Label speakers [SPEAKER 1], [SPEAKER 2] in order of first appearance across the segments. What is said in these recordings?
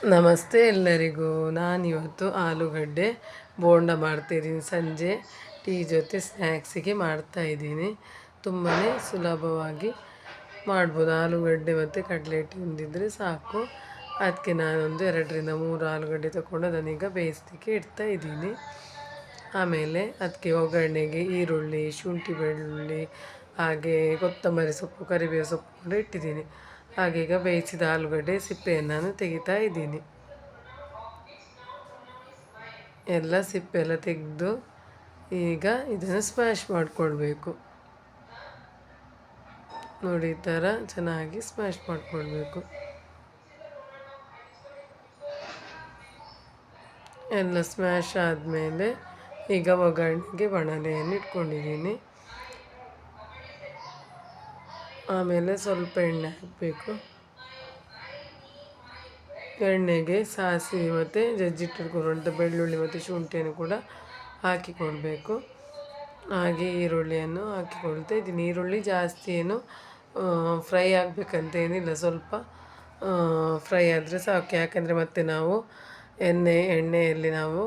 [SPEAKER 1] ನಮಸ್ತೆ ಎಲ್ಲರಿಗೂ. ನಾನಿವತ್ತು ಆಲೂಗಡ್ಡೆ ಬೋಂಡ ಮಾಡ್ತಾಯಿದ್ದೀನಿ. ಸಂಜೆ ಟೀ ಜೊತೆ ಸ್ನ್ಯಾಕ್ಸಿಗೆ ಮಾಡ್ತಾಯಿದ್ದೀನಿ. ತುಂಬಾ ಸುಲಭವಾಗಿ ಮಾಡ್ಬೋದು. ಆಲೂಗಡ್ಡೆ ಮತ್ತು ಕಡಲೆಟ್ಟು ಹೊಂದಿದ್ರೆ ಸಾಕು. ಅದಕ್ಕೆ ನಾನೊಂದು 2-3 ಆಲೂಗಡ್ಡೆ ತಗೊಂಡು ಅದನ್ನೀಗ ಬೇಯಿಸಲಿಕ್ಕೆ ಇಡ್ತಾಯಿದ್ದೀನಿ. ಆಮೇಲೆ ಅದಕ್ಕೆ ಒಗ್ಗರಣೆಗೆ ಈರುಳ್ಳಿ, ಶುಂಠಿ ಬೆಳ್ಳುಳ್ಳಿ, ಹಾಗೆ ಕೊತ್ತಂಬರಿ ಸೊಪ್ಪು, ಕರಿಬೇವು ಸೊಪ್ಪು ಕೂಡ ಇಟ್ಟಿದ್ದೀನಿ. ಹಾಗೆ ಈಗ ಬೇಯಿಸಿದ ಆಲೂಗಡ್ಡೆ ಸಿಪ್ಪೆಯನ್ನು ನಾನು ತೆಗಿತಾ ಇದ್ದೀನಿ. ಎಲ್ಲ ಸಿಪ್ಪೆ ತೆಗೆದು ಈಗ ಇದನ್ನು ಸ್ಮ್ಯಾಶ್ ಮಾಡಿಕೊಳ್ಬೇಕು. ನೋಡಿ, ಈ ಥರ ಚೆನ್ನಾಗಿ ಸ್ಮ್ಯಾಶ್ ಮಾಡಿಕೊಳ್ಬೇಕು. ಎಲ್ಲ ಸ್ಮ್ಯಾಶ್ ಆದಮೇಲೆ ಈಗ ಒಗ್ಗರಣೆಗೆ ಬಾಣಲೆಯನ್ನು ಇಟ್ಕೊಂಡಿದ್ದೀನಿ. ಆಮೇಲೆ ಸ್ವಲ್ಪ ಎಣ್ಣೆ ಹಾಕಬೇಕು. ಎಣ್ಣೆಗೆ ಸಾಸಿವೆ ಮತ್ತು ಜಜ್ಜಿಟ್ಟಿಟ್ಕೊಳ್ಳುವಂಥ ಬೆಳ್ಳುಳ್ಳಿ ಮತ್ತು ಶುಂಠಿಯನ್ನು ಕೂಡ ಹಾಕಿಕೊಳ್ಬೇಕು. ಹಾಗೆ ಈರುಳ್ಳಿಯನ್ನು ಹಾಕಿಕೊಳ್ತಾ ಇದ್ದೀನಿ. ಈರುಳ್ಳಿ ಜಾಸ್ತಿ ಏನು ಫ್ರೈ ಆಗಬೇಕಂತೇನಿಲ್ಲ, ಸ್ವಲ್ಪ ಫ್ರೈ ಆದರೆ ಸಾಕು. ಯಾಕಂದರೆ ಮತ್ತೆ ನಾವು ಎಣ್ಣೆಯಲ್ಲಿ ನಾವು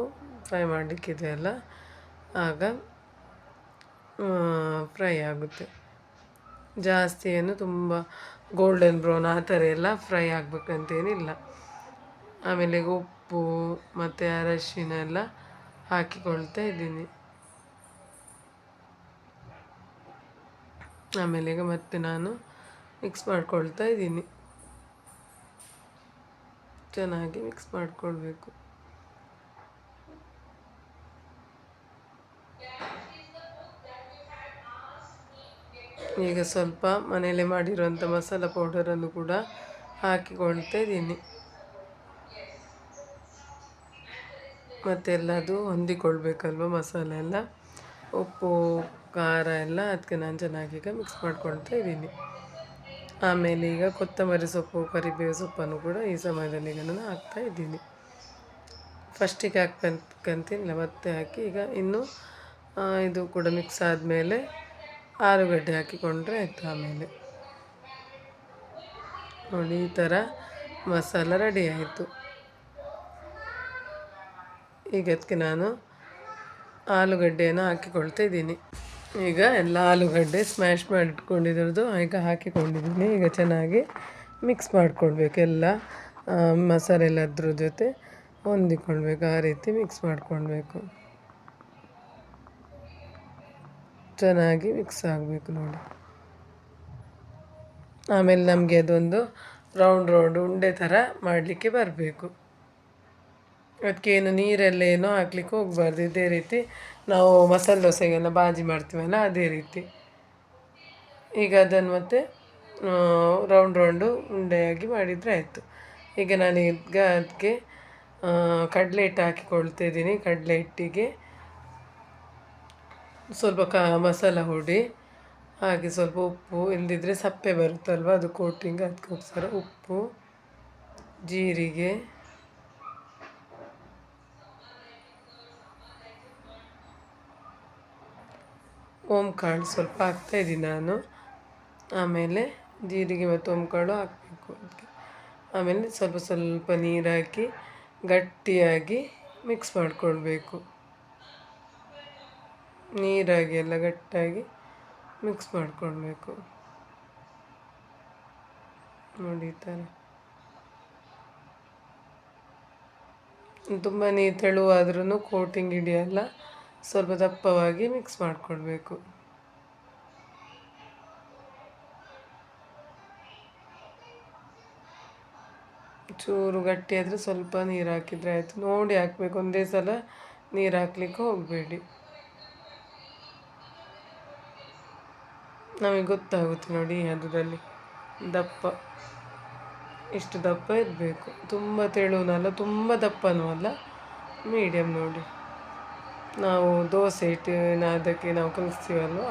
[SPEAKER 1] ಫ್ರೈ ಮಾಡಲಿಕ್ಕಿದೆ ಅಲ್ಲ, ಆಗ ಫ್ರೈ ಆಗುತ್ತೆ. ಜಾಸ್ತಿ ಏನು ತುಂಬ ಗೋಲ್ಡನ್ ಬ್ರೌನ್ ಆ ಥರ ಎಲ್ಲ ಫ್ರೈ ಆಗಬೇಕಂತೇನಿಲ್ಲ. ಆಮೇಲೆ ಉಪ್ಪು ಮತ್ತು ಅರಶಿನ ಎಲ್ಲ ಹಾಕಿಕೊಳ್ತಾ ಇದ್ದೀನಿ. ಆಮೇಲೆ ಈಗ ಮತ್ತೆ ನಾನು ಮಿಕ್ಸ್ ಮಾಡ್ಕೊಳ್ತಾ ಇದ್ದೀನಿ. ಚೆನ್ನಾಗಿ ಮಿಕ್ಸ್ ಮಾಡಿಕೊಳ್ಬೇಕು. ಈಗ ಸ್ವಲ್ಪ ಮನೆಯಲ್ಲೇ ಮಾಡಿರುವಂಥ ಮಸಾಲ ಪೌಡರನ್ನು ಕೂಡ ಹಾಕಿಕೊಳ್ತಾ ಇದ್ದೀನಿ. ಮತ್ತೆಲ್ಲ ಅದು ಹೊಂದಿಕೊಳ್ಬೇಕಲ್ವ ಮಸಾಲೆ ಎಲ್ಲ, ಉಪ್ಪು ಖಾರ ಎಲ್ಲ. ಅದಕ್ಕೆ ನಾನು ಚೆನ್ನಾಗಿ ಈಗ ಮಿಕ್ಸ್ ಮಾಡ್ಕೊಳ್ತಾ ಇದ್ದೀನಿ. ಆಮೇಲೆ ಈಗ ಕೊತ್ತಂಬರಿ ಸೊಪ್ಪು, ಕರಿಬೇವು ಸೊಪ್ಪನ್ನು ಕೂಡ ಈ ಸಮಯದಲ್ಲಿ ಈಗ ನಾನು ಹಾಕ್ತಾಯಿದ್ದೀನಿ. ಫಸ್ಟಿಗೆ ಹಾಕ್ಬೇಕಂತಿಲ್ಲ, ಮತ್ತೆ ಹಾಕಿ ಈಗ ಇನ್ನು ಇದು ಕೂಡ ಮಿಕ್ಸ್ ಆದಮೇಲೆ ಆಲೂಗಡ್ಡೆ ಹಾಕಿಕೊಂಡ್ರೆ ಆಯಿತು. ಆಮೇಲೆ ನೋಡಿ, ಈ ಥರ ಮಸಾಲ ರೆಡಿ ಆಯಿತು. ಈಗ ಅದಕ್ಕೆ ನಾನು ಆಲೂಗಡ್ಡೆಯನ್ನು ಹಾಕಿಕೊಳ್ತಾ ಇದ್ದೀನಿ. ಈಗ ಎಲ್ಲ ಆಲೂಗಡ್ಡೆ ಸ್ಮ್ಯಾಶ್ ಮಾಡಿಟ್ಕೊಂಡಿರೋದು ಈಗ ಹಾಕಿಕೊಂಡಿದ್ದೀನಿ. ಈಗ ಚೆನ್ನಾಗಿ ಮಿಕ್ಸ್ ಮಾಡಿಕೊಳ್ಬೇಕು. ಎಲ್ಲ ಮಸಾಲೆ ಎಲ್ಲ ಅದ್ರ ಜೊತೆ ಹೊಂದಿಕೊಳ್ಬೇಕು. ಆ ರೀತಿ ಮಿಕ್ಸ್ ಮಾಡಿಕೊಳ್ಬೇಕು. ಚೆನ್ನಾಗಿ ಮಿಕ್ಸ್ ಆಗಬೇಕು ನೋಡಿ. ಆಮೇಲೆ ನಮಗೆ ಅದೊಂದು ರೌಂಡ್ ಉಂಡೆ ಥರ ಮಾಡಲಿಕ್ಕೆ ಬರಬೇಕು. ಅದಕ್ಕೇನು ನೀರೆಲ್ಲ ಏನೋ ಹಾಕ್ಲಿಕ್ಕೆ ಹೋಗಬಾರ್ದು. ಇದೇ ರೀತಿ ನಾವು ಮಸಾಲೆ ದೋಸೆಗೆಲ್ಲ ಬಾಜಿ ಮಾಡ್ತೀವಲ್ಲ, ಅದೇ ರೀತಿ. ಈಗ ಅದನ್ನು ಮತ್ತೆ ರೌಂಡು ಉಂಡೆಯಾಗಿ ಮಾಡಿದರೆ ಆಯಿತು. ಈಗ ನಾನೀಗ ಅದಕ್ಕೆ ಕಡಲೆ ಹಿಟ್ಟು ಹಾಕಿಕೊಳ್ತಾ ಇದ್ದೀನಿ. ಕಡಲೆ ಹಿಟ್ಟಿಗೆ ಸ್ವಲ್ಪ ಮಸಾಲ ಹುಡಿ, ಹಾಗೆ ಸ್ವಲ್ಪ ಉಪ್ಪು, ಇಲ್ಲದಿದ್ದರೆ ಸಪ್ಪೆ ಬರುತ್ತಲ್ವ ಅದು ಕೋಟಿಂಗ್, ಅದಕ್ಕೋಸ್ಕರ ಉಪ್ಪು, ಜೀರಿಗೆ, ಓಂಕಾಳು ಸ್ವಲ್ಪ ಹಾಕ್ತಾಯಿದ್ದೀನಿ ನಾನು. ಆಮೇಲೆ ಜೀರಿಗೆ ಮತ್ತು ಓಂಕಾಳು ಹಾಕಬೇಕು ಅದಕ್ಕೆ. ಆಮೇಲೆ ಸ್ವಲ್ಪ ನೀರು ಹಾಕಿ ಗಟ್ಟಿಯಾಗಿ ಮಿಕ್ಸ್ ಮಾಡಿಕೊಳ್ಬೇಕು. ನೀರಾಗಿ ಎಲ್ಲ ಗಟ್ಟಿಯಾಗಿ ಮಿಕ್ಸ್ ಮಾಡಿಕೊಳ್ಬೇಕು ನೋಡಿ. ಈ ಥರ ತುಂಬ ನೀರು ತೆಳುವಾದ್ರೂ ಕೋಟಿಂಗ್ ಹಿಡಿಯಲ್ಲ. ಸ್ವಲ್ಪ ದಪ್ಪವಾಗಿ ಮಿಕ್ಸ್ ಮಾಡಿಕೊಳ್ಬೇಕು. ಚೂರು ಗಟ್ಟಿ ಆದರೆ ಸ್ವಲ್ಪ ನೀರು ಹಾಕಿದರೆ ಆಯಿತು. ನೋಡಿ ಹಾಕಬೇಕು, ಒಂದೇ ಸಲ ನೀರು ಹಾಕ್ಲಿಕ್ಕೆ ಹೋಗಬೇಡಿ. ನಮಗೆ ಗೊತ್ತಾಗುತ್ತೆ ನೋಡಿ, ಅದರಲ್ಲಿ ದಪ್ಪ ಇಷ್ಟು ದಪ್ಪ ಇರಬೇಕು. ತುಂಬ ತೆಳುವಲ್ಲ, ತುಂಬ ದಪ್ಪನೂ ಅಲ್ಲ, ಮೀಡಿಯಮ್ ನೋಡಿ. ನಾವು ದೋಸೆ ಹಿಟ್ಟಿನ ಅದಕ್ಕೆ ನಾವು ಕಲಿಸ್ತೀವಲ್ವ,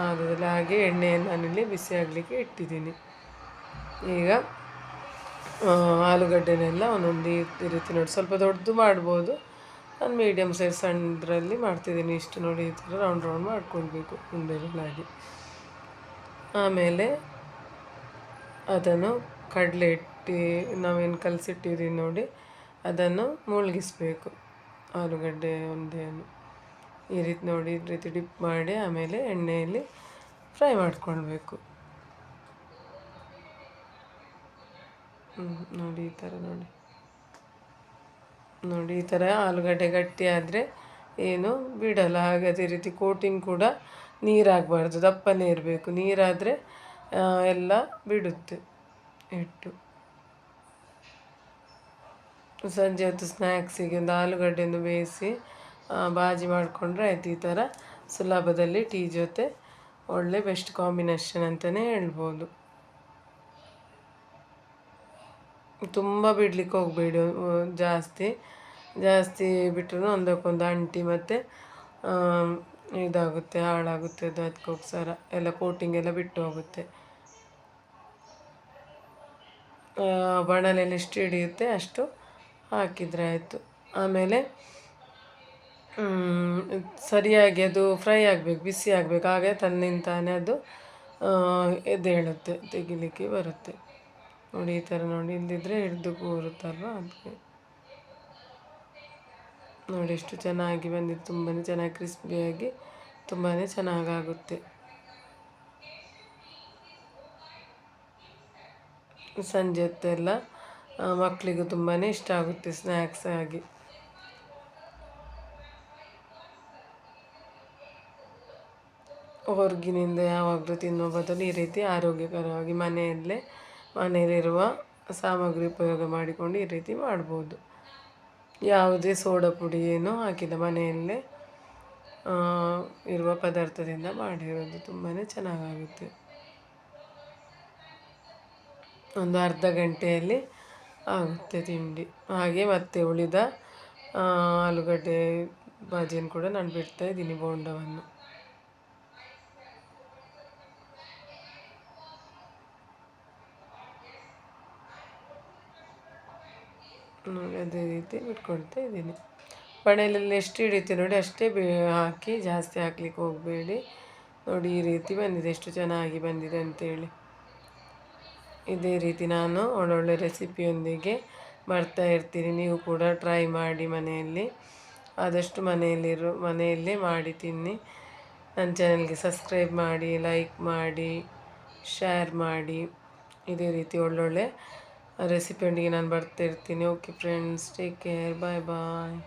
[SPEAKER 1] ಅದರಲ್ಲಿ ಹಾಗೆ ಎಣ್ಣೆಯನ್ನು ನಾನಿಲ್ಲಿ ಬಿಸಿ ಆಗಲಿಕ್ಕೆ ಇಟ್ಟಿದ್ದೀನಿ. ಈಗ ಆಲೂಗಡ್ಡೆನೆಲ್ಲ ಒಂದೊಂದು ಈ ರೀತಿ ನೋಡಿ, ಸ್ವಲ್ಪ ದೊಡ್ಡದು ಮಾಡ್ಬೋದು. ನಾನು ಮೀಡಿಯಮ್ ಸೈಜ್ ಸಣ್ಣದ್ರಲ್ಲಿ ಮಾಡ್ತಿದ್ದೀನಿ. ಇಷ್ಟು ನೋಡಿ, ಈ ಥರ ರೌಂಡ್ ಮಾಡ್ಕೊಳ್ಬೇಕು ಉಂಡೆಗಳಾಗಿ. ಆಮೇಲೆ ಅದನ್ನು ಕಡಲೆ ನಾವೇನು ಕಲಸಿಟ್ಟಿದ್ದೀವಿ ನೋಡಿ ಅದನ್ನು ಮುಳುಗಿಸ್ಬೇಕು ಆಲೂಗಡ್ಡೆ ಉಂಡೆಯನ್ನು. ಈ ರೀತಿ ನೋಡಿ, ಈ ರೀತಿ ಡಿಪ್ ಮಾಡಿ ಆಮೇಲೆ ಎಣ್ಣೆಯಲ್ಲಿ ಫ್ರೈ ಮಾಡ್ಕೊಳ್ಬೇಕು. ನೋಡಿ ಈ ಥರ ನೋಡಿ ಈ ಥರ ಆಲೂಗಡ್ಡೆ ಗಟ್ಟಿ ಆದರೆ ಏನು ಬಿಡಲ್ಲ. ಹಾಗೆ ಅದೇ ರೀತಿ ಕೋಟಿಂಗ್ ಕೂಡ ನೀರಾಗಬಾರ್ದು, ದಪ್ಪನೇ ಇರಬೇಕು. ನೀರಾದರೆ ಎಲ್ಲ ಬಿಡುತ್ತೆ ಹಿಟ್ಟು. ಸಂಜೆ ಹೊತ್ತು ಸ್ನ್ಯಾಕ್ಸಿಗೆ ಒಂದು ಆಲೂಗಡ್ಡೆಯನ್ನು ಬೇಯಿಸಿ ಬಾಜಿ ಮಾಡಿಕೊಂಡ್ರೆ ಆಯ್ತು. ಈ ಥರ ಸುಲಭದಲ್ಲಿ ಟೀ ಜೊತೆ ಒಳ್ಳೆ ಬೆಸ್ಟ್ ಕಾಂಬಿನೇಷನ್ ಅಂತಲೇ ಹೇಳ್ಬೋದು. ತುಂಬ ಬಿಡ್ಲಿಕ್ಕೆ ಹೋಗಬೇಡಿ, ಜಾಸ್ತಿ ಬಿಟ್ಟರು ಒಂದಕ್ಕೊಂದು ಅಂಟಿ ಮತ್ತು ಇದಾಗುತ್ತೆ, ಹಾಳಾಗುತ್ತೆ. ಅದು ಅದಕ್ಕೋಸ್ಕರ ಎಲ್ಲ ಕೋಟಿಂಗ್ ಎಲ್ಲ ಬಿಟ್ಟು ಹೋಗುತ್ತೆ. ಬಾಣಲೆಯಲ್ಲಿ ಎಷ್ಟು ಹಿಡಿಯುತ್ತೆ ಅಷ್ಟು ಹಾಕಿದರೆ ಆಯಿತು. ಆಮೇಲೆ ಸರಿಯಾಗಿ ಅದು ಫ್ರೈ ಆಗಬೇಕು, ಬಿಸಿ ಆಗಬೇಕು. ಹಾಗೆ ತನ್ನಿಂತಾನೆ ಅದು ಎದ್ದೇಳುತ್ತೆ, ತೆಗಿಲಿಕ್ಕೆ ಬರುತ್ತೆ. ನೋಡಿ ಈ ಥರ ನೋಡಿ, ಇಲ್ಲದಿದ್ದರೆ ಹಿಡಿದು ಕೂರುತ್ತಲ್ವ ಅದಕ್ಕೆ. ನೋಡಿ ಎಷ್ಟು ಚೆನ್ನಾಗಿ ಬಂದಿದೆ, ತುಂಬಾ ಚೆನ್ನಾಗಿ ಕ್ರಿಸ್ಪಿಯಾಗಿ ತುಂಬಾ ಚೆನ್ನಾಗಾಗುತ್ತೆ. ಸಂಜೆ ಹೊತ್ತೆಲ್ಲ ಮಕ್ಕಳಿಗೂ ತುಂಬಾ ಇಷ್ಟ ಆಗುತ್ತೆ ಸ್ನ್ಯಾಕ್ಸ್ ಆಗಿ. ಹೊರಗಿನಿಂದ ಯಾವಾಗಲೂ ತಿನ್ನೋ ಬದಲು ಈ ರೀತಿ ಆರೋಗ್ಯಕರವಾಗಿ ಮನೆಯಲ್ಲಿರುವ ಸಾಮಗ್ರಿ ಉಪಯೋಗ ಮಾಡಿಕೊಂಡು ಈ ರೀತಿ ಮಾಡ್ಬೋದು. ಯಾವುದೇ ಸೋಡಾ ಪುಡಿ ಏನೂ ಹಾಕಿದ ಮನೆಯಲ್ಲೇ ಇರುವ ಪದಾರ್ಥದಿಂದ ಮಾಡಿರೋದು ತುಂಬಾ ಚೆನ್ನಾಗಾಗುತ್ತೆ. ಒಂದು ಅರ್ಧ ಗಂಟೆಯಲ್ಲಿ ಆಗುತ್ತೆ ತಿಂಡಿ. ಹಾಗೆ ಮತ್ತೆ ಉಳಿದ ಆಲೂಗಡ್ಡೆ ಬಾಜಿಯನ್ನು ಕೂಡ ನಾನು ಬಿಡ್ತಾಯಿದ್ದೀನಿ, ಬೋಂಡವನ್ನು. ನೋಡಿ ಅದೇ ರೀತಿ ಬಿಟ್ಕೊಳ್ತಾ ಇದ್ದೀನಿ. ಬಾಣಲೆಯಲ್ಲಿ ಎಷ್ಟು ಹಿಡಿಯುತ್ತೆ ನೋಡಿ ಅಷ್ಟೇ ಹಾಕಿ, ಜಾಸ್ತಿ ಹಾಕ್ಲಿಕ್ಕೆ ಹೋಗಬೇಡಿ. ನೋಡಿ ಈ ರೀತಿ ಬಂದಿದೆ, ಎಷ್ಟು ಚೆನ್ನಾಗಿ ಬಂದಿದೆ ಅಂತೇಳಿ. ಇದೇ ರೀತಿ ನಾನು ಒಳ್ಳೊಳ್ಳೆ ರೆಸಿಪಿಯೊಂದಿಗೆ ಬರ್ತಾ ಇರ್ತೀನಿ. ನೀವು ಕೂಡ ಟ್ರೈ ಮಾಡಿ ಮನೆಯಲ್ಲಿ, ಆದಷ್ಟು ಮನೆಯಲ್ಲೇ ಮಾಡಿ ತಿನ್ನಿ. ನನ್ನ ಚಾನಲ್ಗೆ ಸಬ್ಸ್ಕ್ರೈಬ್ ಮಾಡಿ, ಲೈಕ್ ಮಾಡಿ, ಶೇರ್ ಮಾಡಿ. ಇದೇ ರೀತಿ ಒಳ್ಳೊಳ್ಳೆ ರೆಸಿಪಿಯೊಂದಿಗೆ ನಾನು ಬರ್ತಾ ಇರ್ತೀನಿ. ಓಕೆ ಫ್ರೆಂಡ್ಸ್, ಟೇಕ್ ಕೇರ್, ಬಾಯ್ ಬಾಯ್.